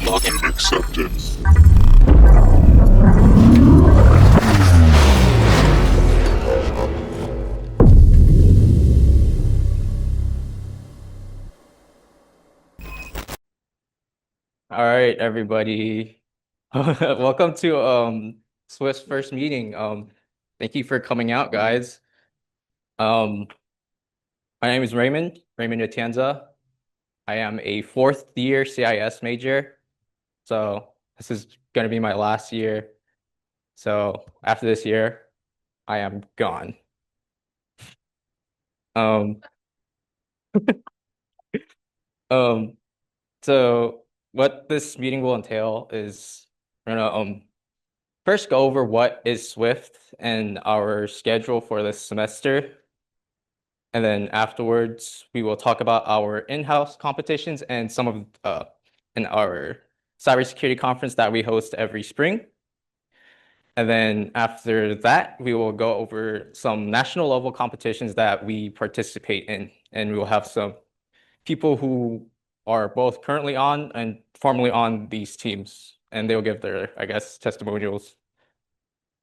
Login accepted. All right, everybody. Welcome to Swift's first meeting. Thank you for coming out, guys. Um, my name is Raymond Atienza. I am a fourth year CIS major. So this is gonna be my last year. So after this year, I am gone. Um, um, so what this meeting will entail is we're gonna first go over what is Swift and our schedule for this semester. And then afterwards, we will talk about our in-house competitions and some of in our cybersecurity conference that we host every spring. And then after that, we will go over some national level competitions that we participate in. And we will have some people who are both currently on and formerly on these teams. And they'll give their, I guess, testimonials.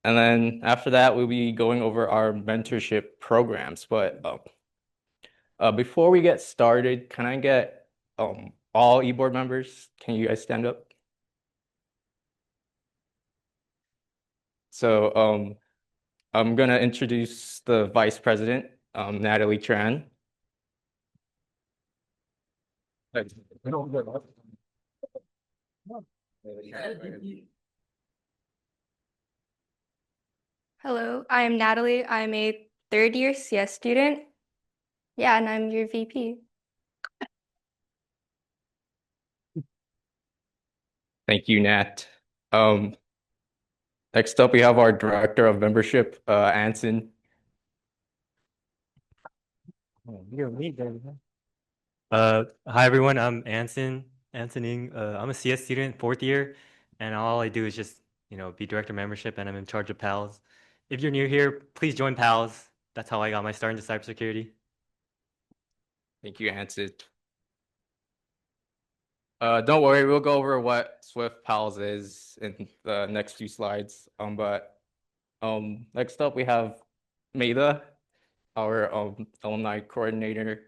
And then after that, we'll be going over our mentorship programs. But before we get started, can I get all e-board members? Can you guys stand up? So I'm gonna introduce the vice president, Natalie Tran. Hello, I am Natalie. I'm a third year CS student. Yeah, and I'm your VP. Thank you, Nat. Um, Next up, we have our director of membership, Anson. Hi everyone, I'm Ansoning. I'm a CS student, fourth year, and all I do is just, be director of membership and I'm in charge of PALs. If you're new here, please join PALs. That's how I got my start into cybersecurity. Thank you, Anson. Don't worry, we'll go over what Swift Pals is in the next few slides. But next up we have Maida, our alumni coordinator.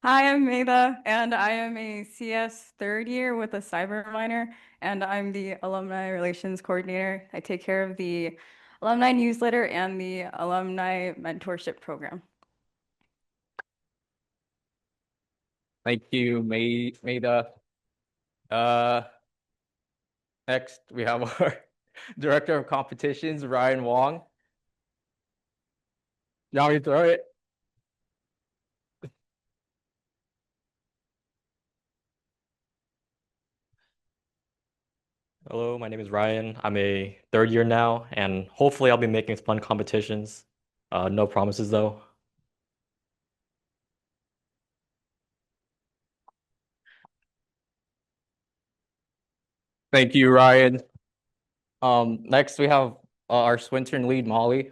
Hi, I'm Maida, and I am a CS third year with a cyber minor, and I'm the alumni relations coordinator. I take care of the alumni newsletter and the alumni mentorship program. Thank you, Maida. Uh, Next we have our director of competitions, Ryan Wong. Now you throw it. Hello, my name is Ryan. I'm a third year now, and hopefully I'll be making fun competitions. No promises though. Thank you, Ryan. Next we have our Swintern lead, Molly.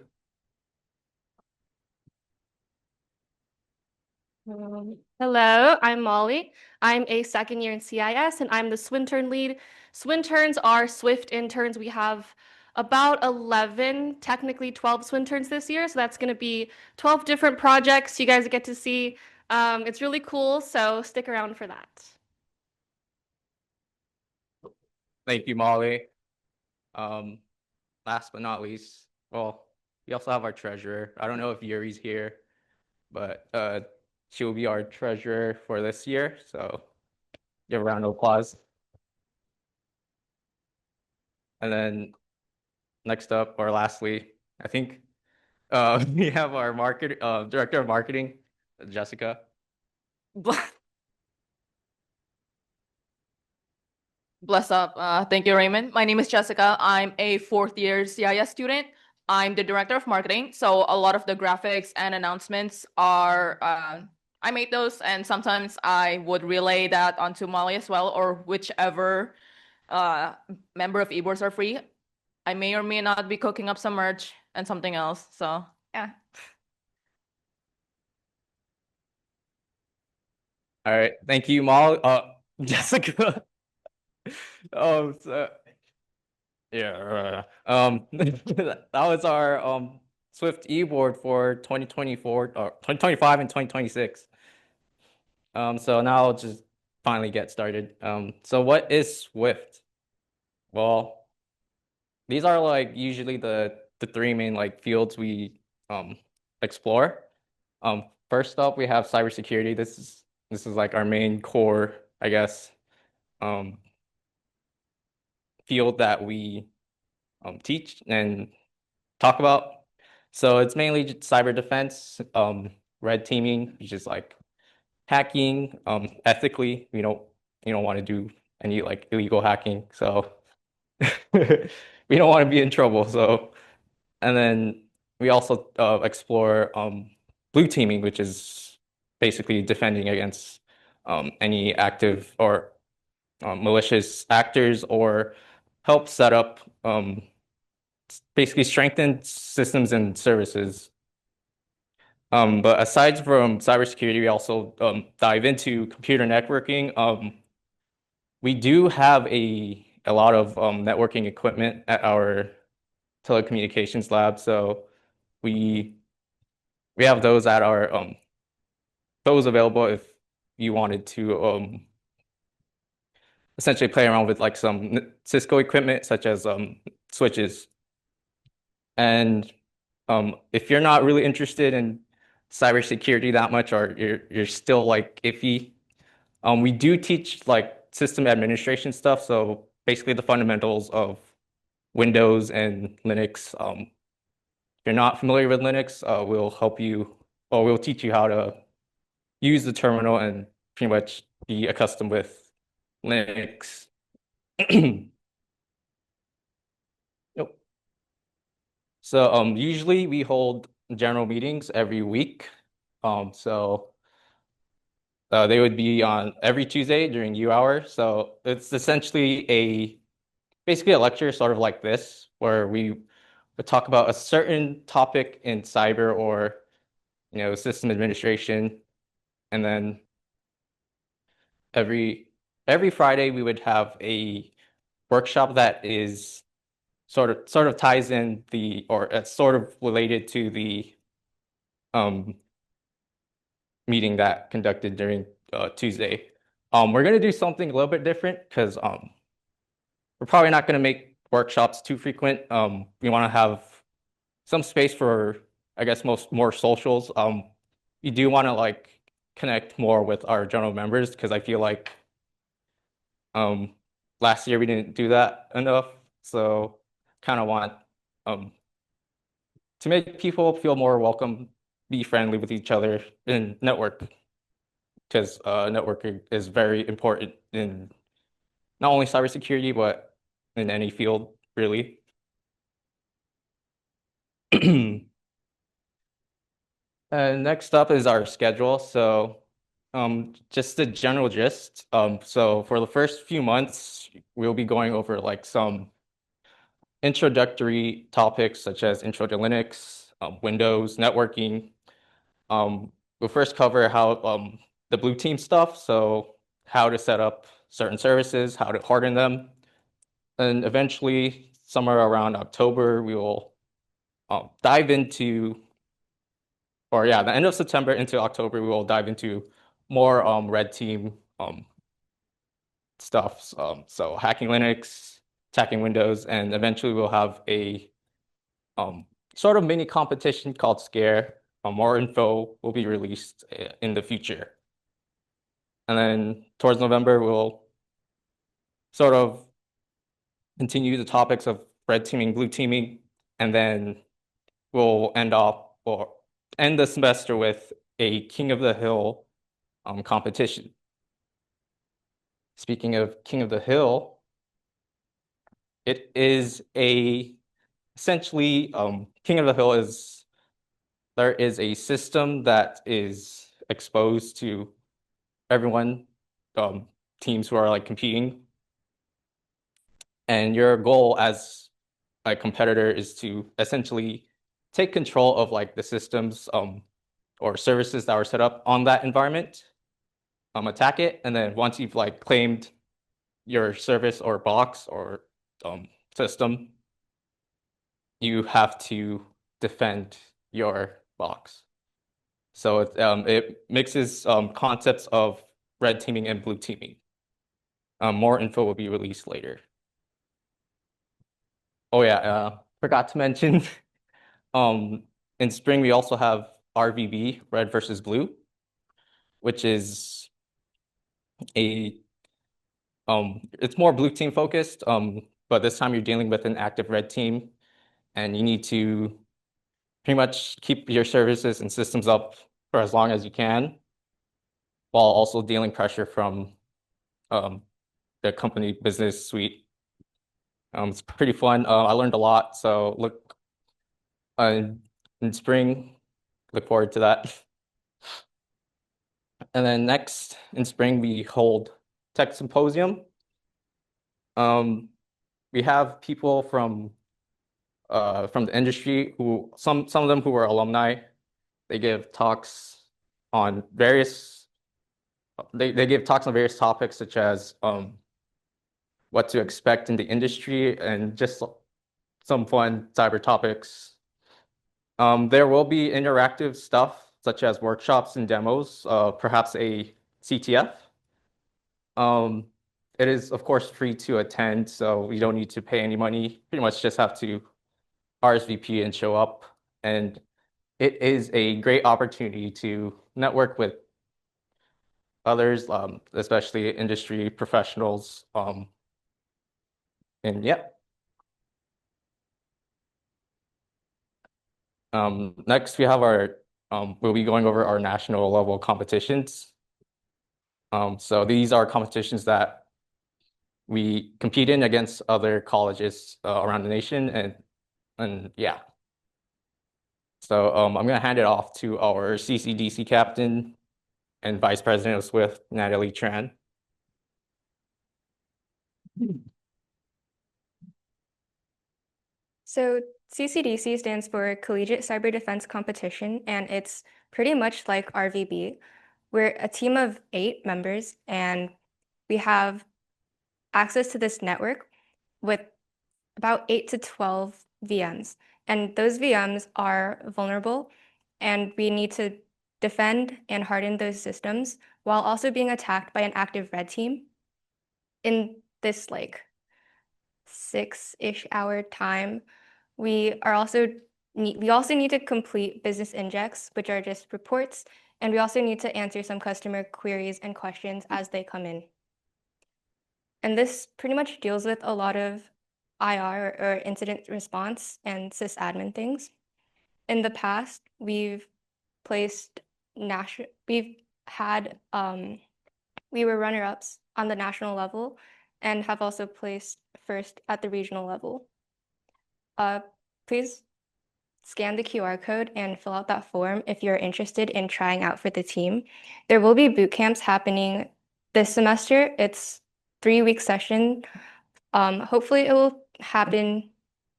Hello, I'm Molly. I'm a second year in CIS and I'm the Swintern lead. Swinterns are Swift interns. We have about 11, technically 12 Swinterns this year. So that's going to be 12 different projects you guys get to see. It's really cool. So stick around for that. Thank you, Molly. Last but not least, well, we also have our treasurer. I don't know if Yuri's here, but she will be our treasurer for this year. So give a round of applause. And then next up, or lastly, I think we have our director of marketing, Jessica. Bless up. Thank you, Raymond. My name is Jessica. I'm a fourth year CIS student. I'm the director of marketing. So a lot of the graphics and announcements are, I made those, and sometimes I would relay that onto Molly as well, or whichever member of eBoards are free. I may or may not be cooking up some merch and something else. So yeah. All right, thank you, Molly. Jessica. So yeah, that was our Swift e-board for 2024 or 2025 and 2026. So now I'll just finally get started. So what is Swift? Well, these are like usually the three main like fields we explore. First up, we have cybersecurity. This is like our main core, I guess, um, field that we teach and talk about. So it's mainly just cyber defense, red teaming, which is like hacking, ethically. You don't want to do any like illegal hacking. So we don't want to be in trouble. So and then we also explore blue teaming, which is basically defending against any active or malicious actors or help set up basically strengthen systems and services. But aside from cybersecurity, we also dive into computer networking. We do have a lot of networking equipment at our telecommunications lab, so we we have those at our those available if you wanted to essentially play around with like some Cisco equipment such as switches. And if you're not really interested in cybersecurity that much or you're still like iffy, we do teach like system administration stuff. So basically the fundamentals of Windows and Linux. If you're not familiar with Linux, we'll help you or we'll teach you how to use the terminal and pretty much be accustomed with Linux. Nope. So usually we hold general meetings every week. So they would be on every Tuesday during U hour. So it's essentially basically a lecture sort of like this, where we would talk about a certain topic in cyber or system administration, and then every Friday we would have a workshop that is sort of ties in the or it's sort of related to the um meeting that conducted during Tuesday. We're gonna do something a little bit different because we're probably not gonna make workshops too frequent. We want to have some space for, I guess, more socials. We do want to like connect more with our general members because I feel like um last year we didn't do that enough. So kind of want um to make people feel more welcome, be friendly with each other, and network because networking is very important in not only cybersecurity but in any field, really. And next up is our schedule. So, just the general gist. So for the first few months, we'll be going over like some introductory topics such as Intro to Linux, Windows, networking. We'll first cover how the blue team stuff, so how to set up certain services, how to harden them, and eventually somewhere around October, we will dive into, or yeah, the end of September into October, we will dive into more red team stuff. So hacking Linux, attacking Windows, and eventually we'll have a sort of mini competition called Scare. More info will be released in the future. And then towards November, we'll sort of continue the topics of red teaming, blue teaming, and then we'll end the semester with a King of the Hill competition. Speaking of King of the Hill, it is essentially King of the Hill is there is a system that is exposed to everyone, teams who are like competing, and your goal as a competitor is to essentially take control of like the systems or services that are set up on that environment. attack it, and then once you've like claimed your service or box or system, you have to defend your box. So it mixes concepts of red teaming and blue teaming. More info will be released later. Oh yeah, forgot to mention, in spring we also have RVB, red versus blue, which is a it's more blue team focused, but this time you're dealing with an active red team, and you need to pretty much keep your services and systems up for as long as you can, while also dealing pressure from the company business suite. It's pretty fun. I learned a lot, so look in spring, look forward to that. And then next in spring we hold Tech Symposium. We have people from the industry who some of them who are alumni. They give talks on various they give talks on various topics such as what to expect in the industry and just some fun cyber topics. There will be interactive stuff such as workshops and demos, perhaps a CTF. It is, of course, free to attend, so you don't need to pay any money. Pretty much just have to RSVP and show up. And it is a great opportunity to network with others, especially industry professionals. And yeah. Next we have our we'll be going over our national level competitions. So these are competitions that we compete in against other colleges around the nation, and yeah. So I'm gonna hand it off to our CCDC captain and vice president of SWIFT, Natalie Tran. So CCDC stands for Collegiate Cyber Defense Competition, and it's pretty much like RVB. We're a team of 8 members, and we have access to this network with about 8 to 12 VMs. And those VMs are vulnerable, and we need to defend and harden those systems while also being attacked by an active red team in this like 6-ish hour time. We also need to complete business injects, which are just reports, and we also need to answer some customer queries and questions as they come in. And this pretty much deals with a lot of IR or incident response and sysadmin things. In the past, we were runner-ups on the national level and have also placed first at the regional level. Please scan the QR code and fill out that form if you're interested in trying out for the team. There will be boot camps happening this semester. It's 3-week session. Hopefully it will happen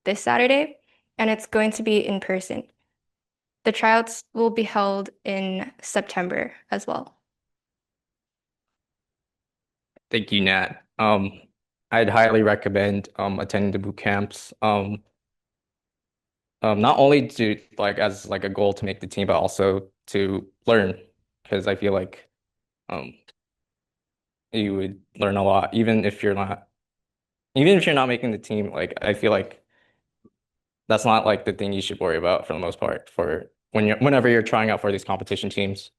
this Saturday, and it's going to be in person. The tryouts will be held in September as well. Thank you, Nat. I'd highly recommend attending the boot camps. Not only to like as like a goal to make the team, but also to learn, because I feel like you would learn a lot, even if you're not making the team. Like I feel like that's not like the thing you should worry about for the most part for whenever you're trying out for these competition teams.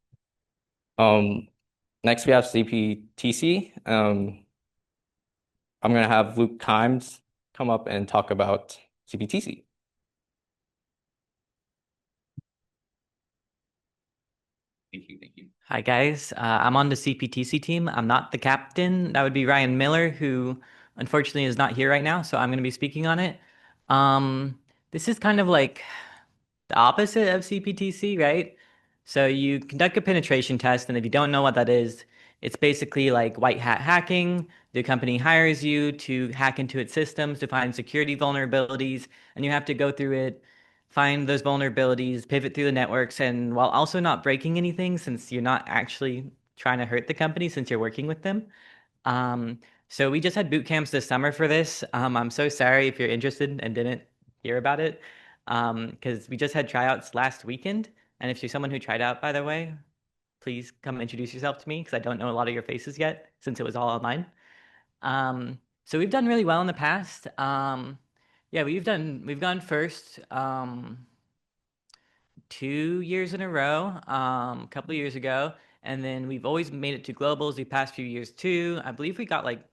Next we have CPTC. I'm gonna have Luke Kimes come up and talk about CPTC. Thank you. Hi, guys. I'm on the CPTC team. I'm not the captain. That would be Ryan Miller, who unfortunately is not here right now, so I'm going to be speaking on it. This is kind of like the opposite of CPTC, right? So you conduct a penetration test, and if you don't know what that is, it's basically like white hat hacking. The company hires you to hack into its systems to find security vulnerabilities, and you have to go through it, find those vulnerabilities, pivot through the networks, and while also not breaking anything, since you're not actually trying to hurt the company since you're working with them. So we just had boot camps this summer for this. I'm so sorry if you're interested and didn't hear about it, because we just had tryouts last weekend. And if you're someone who tried out, by the way, please come introduce yourself to me because I don't know a lot of your faces yet since it was all online. So we've done really well in the past. Yeah, we've gone first 2 years in a row, a couple of years ago, and then we've always made it to globals the past few years too. I believe we got like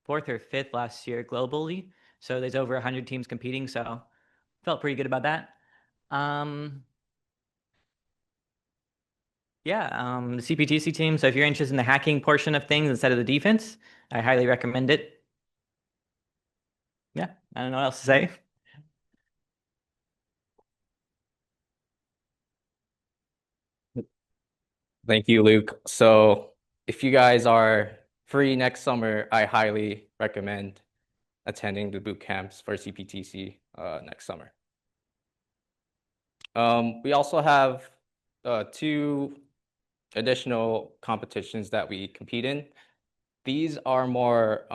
fourth or fifth last year globally. So there's over 100 teams competing, so felt pretty good about that. Yeah, the CPTC team. So if you're interested in the hacking portion of things instead of the defense, I highly recommend it. Yeah, I don't know what else to say. Thank you, Luke. So if you guys are free next summer, I highly recommend attending the boot camps for CPTC next summer. We also have 2 additional competitions that we compete in. These are more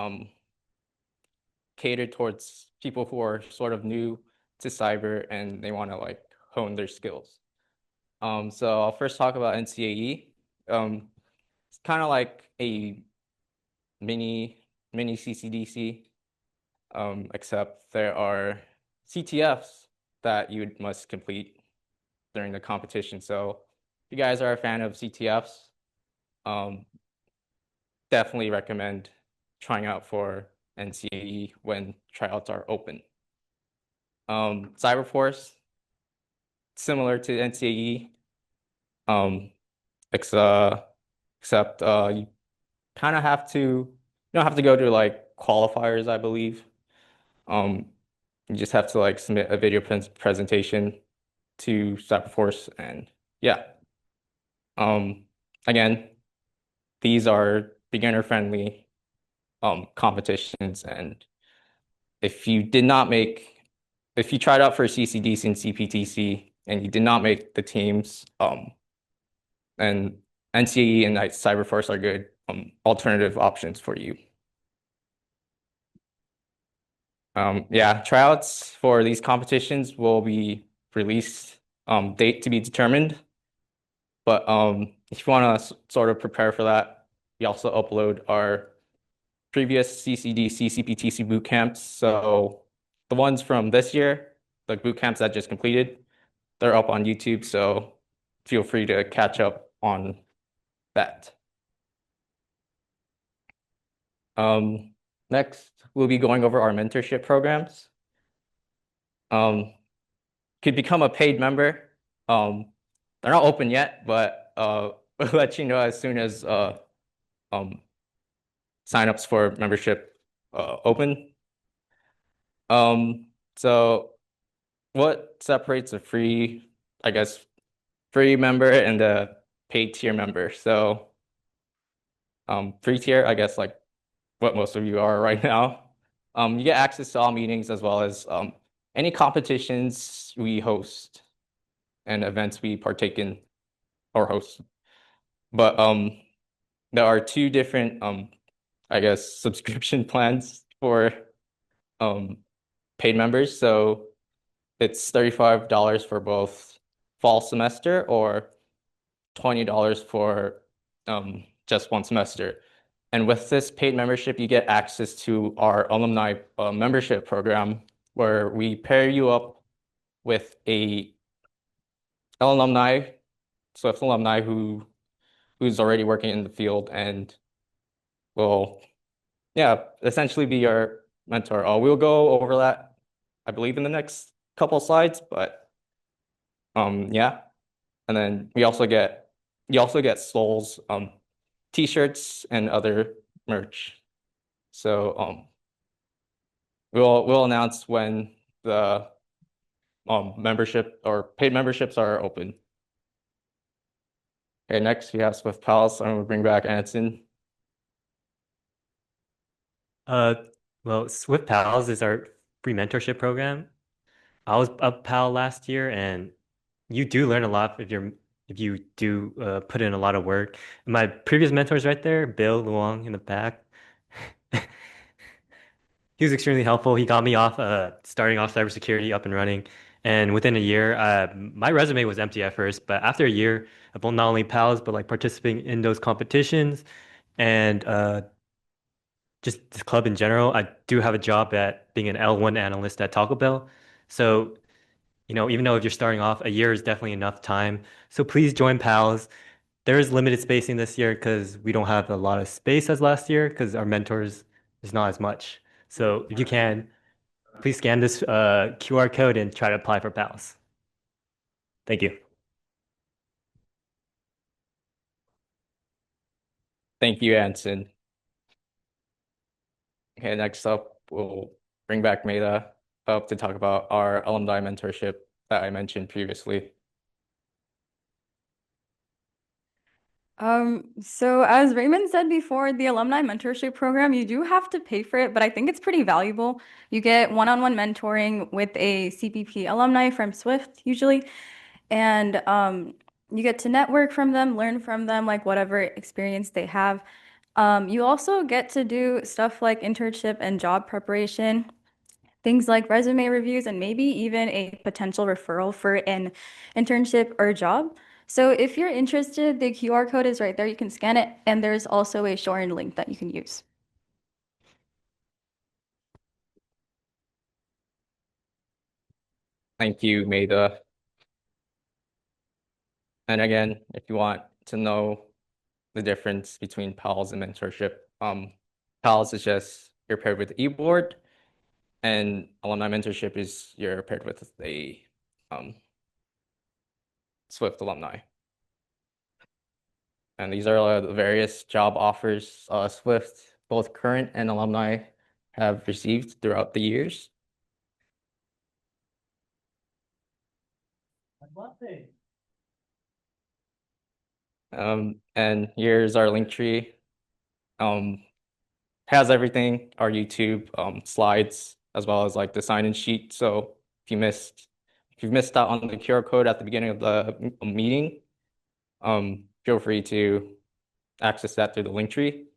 catered towards people who are sort of new to cyber and they want to like hone their skills. So I'll first talk about NCAE. It's kind of like a mini CCDC, except there are CTFs that you must complete during the competition. So if you guys are a fan of CTFs, definitely recommend trying out for NCAE when tryouts are open. Cyberforce, similar to NCAE, except you kind of have to, you don't have to go to like qualifiers, I believe. You just have to like submit a video presentation to Cyberforce, and yeah. Again, these are beginner friendly competitions, and if you tried out for CCDC and CPTC and you did not make the teams, and NCAE and Cyberforce are good alternative options for you. Yeah, tryouts for these competitions will be released, date to be determined. But if you want to sort of prepare for that, we also upload our previous CCDC, CPTC boot camps. So the ones from this year, the boot camps that just completed, they're up on YouTube. So feel free to catch up on that. Next, we'll be going over our mentorship programs. Could become a paid member. They're not open yet, but we'll let you know as soon as signups for membership open. So what separates a free member and a paid tier member? So free tier, I guess like what most of you are right now. You get access to all meetings as well as any competitions we host and events we partake in or host. But there are 2 different subscription plans for paid members. So it's $35 for both fall semester or $20 for just one semester. And with this paid membership, you get access to our alumni membership program, where we pair you up with a Swift alumni who's already working in the field and will, yeah, essentially be your mentor. We'll go over that, I believe, in the next couple slides, but yeah. And then you also get Souls t-shirts and other merch. So we'll announce when the membership or paid memberships are open. Okay, next we have Swift Pals. I'm gonna bring back Anson. Well, Swift Pals is our free mentorship program. I was a pal last year, and you do learn a lot if you're if you do put in a lot of work. My previous mentors right there, Bill Luong in the back, he was extremely helpful. He got me off starting off cybersecurity up and running. And within a year, my resume was empty at first, but after a year of not only PALs, but like participating in those competitions and just this club in general, I do have a job at being an L1 analyst at Taco Bell. So, even though if you're starting off, a year is definitely enough time. So please join PALs. There is limited spacing this year because we don't have a lot of space as last year because our mentors is not as much. So if you can, please scan this QR code and try to apply for PALs. Thank you. Thank you, Anson. Okay, next up, we'll bring back Maida up to talk about our alumni mentorship that I mentioned previously. So as Raymond said before, the alumni mentorship program, you do have to pay for it, but I think it's pretty valuable. You get one-on-one mentoring with a CPP alumni from Swift usually, and you get to network from them, learn from them, like whatever experience they have. You also get to do stuff like internship and job preparation, things like resume reviews, and maybe even a potential referral for an internship or job. So if you're interested, the QR code is right there. You can scan it, and there's also a shortened link that you can use. Thank you, Maida. And again, if you want to know the difference between PALs and mentorship, PALs is just you're paired with the e-board, and alumni mentorship is you're paired with a Swift alumni. And these are the various job offers Swift, both current and alumni, have received throughout the years. And here's our link tree. Has everything, our YouTube slides, as well as like the sign-in sheet. So if you've missed out on the QR code at the beginning of the meeting, feel free to access that through the link tree.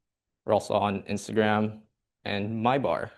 We're also on Instagram and MyBar.